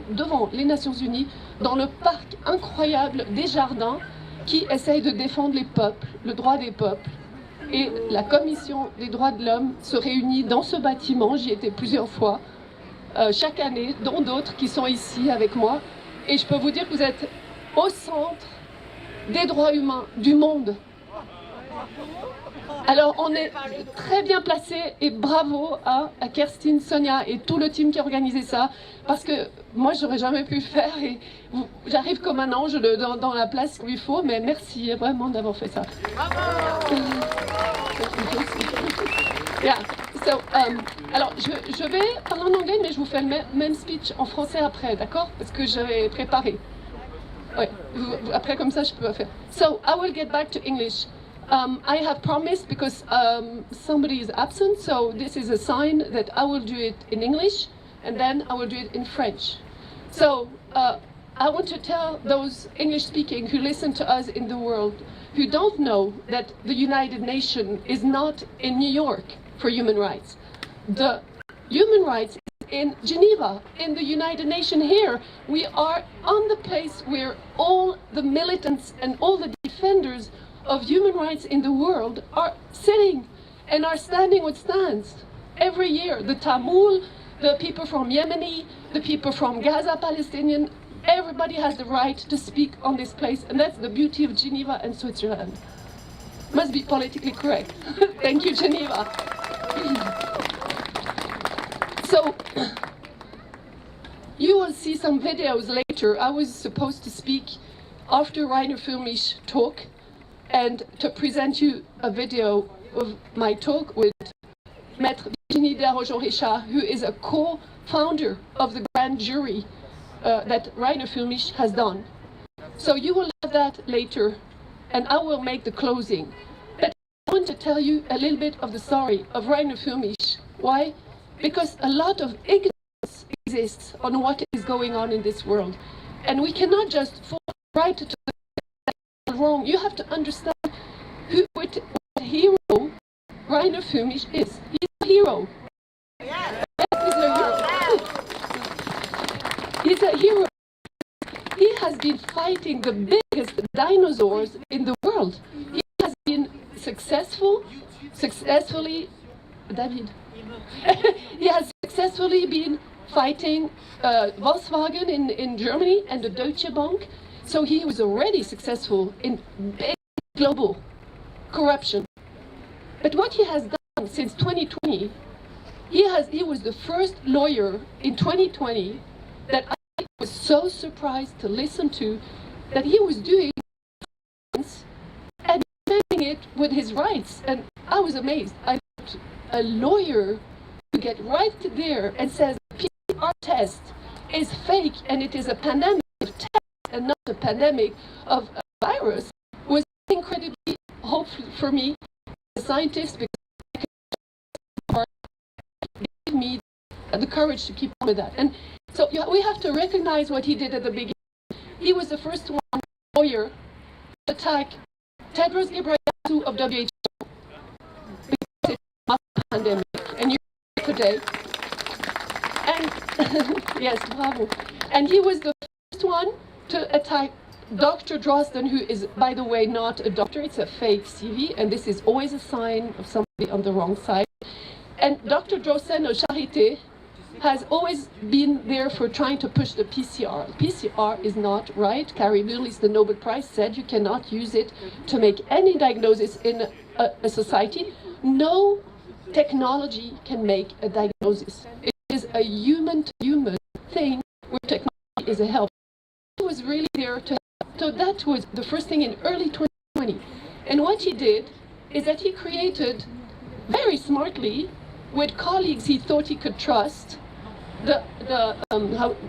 devant les Nations Unies, dans le parc incroyable des jardins, qui essaye de défendre les peuples, le droit des peuples. Et la Commission des droits de l'homme se réunit dans ce bâtiment, j'y étais plusieurs fois, chaque année, dont d'autres qui sont ici avec moi. Et je peux vous dire que vous êtes au centre des droits humains du monde. Alors on est très bien placé et bravo à Kerstin, Sonia et tout le team qui a organisé ça, parce que moi j'aurais jamais pu le faire et j'arrive comme un ange dans la place où il faut, mais merci vraiment d'avoir fait ça. Yeah. So, alors je vais parler en anglais, mais je vous fais le même speech en français après, d'accord? Parce que j'avais préparé. Ouais. Après comme ça je peux faire. So I will get back to English. I have promised because somebody is absent, so this is a sign that I will do it in English and then I will do it in French. So I want to tell those English speaking who listen to us in the world, who don't know that the United Nations is not in New York for human rights. The human rights is in Geneva, in the United Nations here. We are on the place where all the militants and all the defenders of human rights in the world are sitting and are standing with stands every year. The Tamil, the people from Yemeni, the people from Gaza, Palestinian, everybody has the right to speak on this place, and that's the beauty of Geneva and Switzerland. Must be politically correct. Thank you, Geneva. So, you will see some videos later. I was supposed to speak after Rainer Filmich's talk, and to present you a video of my talk with Maître Virginie Desarrojo-Richard, who is a co-founder of the grand jury that Rainer Filmich has done. So you will have that later, and I will make the closing. But I want to tell you a little bit of the story of Rainer Filmich. Why? Because a lot of ignorance exists on what is going on in this world, and we cannot just fall right to the wrong. You have to understand what hero Rainer Filmich is. He's a hero. Yes. He's a hero. He's a hero. He has been fighting the biggest dinosaurs in the world. He has been successfully, David. He has successfully been fighting Volkswagen in Germany and the Deutsche Bank. So he was already successful in big global corruption. But what he has done since 2020, he was the first lawyer in 2020 that I was so surprised to listen to, that he was doing and defending it with his rights. And I was amazed. I thought a lawyer to get right there and says PCR test is fake and it is a pandemic test and not a pandemic of a virus was incredibly hopeful for me as a scientist, because it gave me the courage to keep on with that. And so we have to recognize what he did at the beginning. He was the first one lawyer to attack Tedros Ghebreyesus of WHO because it's a pandemic, and you're today. And yes, bravo. And he was the first one to attack Dr. Drosten, who is, by the way, not a doctor, it's a fake CV, and this is always a sign of somebody on the wrong side. And Dr. Drosten of Charité has always been there for trying to push the PCR. PCR is not right. Carrie Lillis, the Nobel Prize, said you cannot use it to make any diagnosis in a society. No technology can make a diagnosis. It is a human-to-human thing where technology is a help. He was really there to help. So that was the first thing in early 2020. And what he did is that he created, very smartly, with colleagues he thought he could trust, the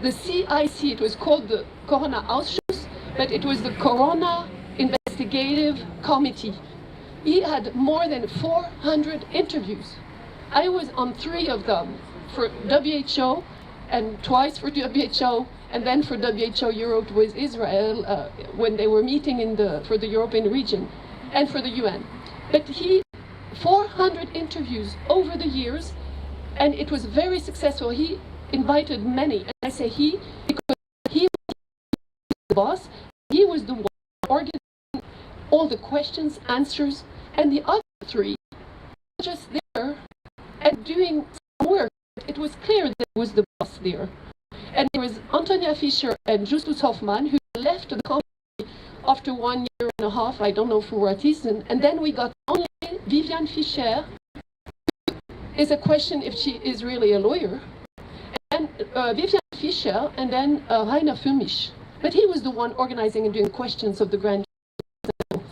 CIC, it was called the Corona Ausschuss, but it was the Corona Investigative Committee. He had more than 400 interviews. I was on 3 of them, for WHO and twice for WHO, and then for WHO Europe with Israel when they were meeting for the European region, and for the UN. But 400 interviews over the years, and it was very successful. He invited many, and I say he because boss. He was the one organizing all the questions, answers, and the other three were just there and doing some work. It was clear that it was the boss there. And there was Antonia Fischer and Justus Hoffmann, who left the company after 1 year and a half, I don't know for what reason. And then we got only Viviane Fischer. Is a question if she is really a lawyer. And Viviane Fischer, and then Rainer Fulmich. But he was the one organizing and doing questions of the grand jury.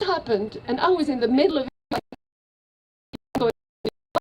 It happened, and I was in the middle of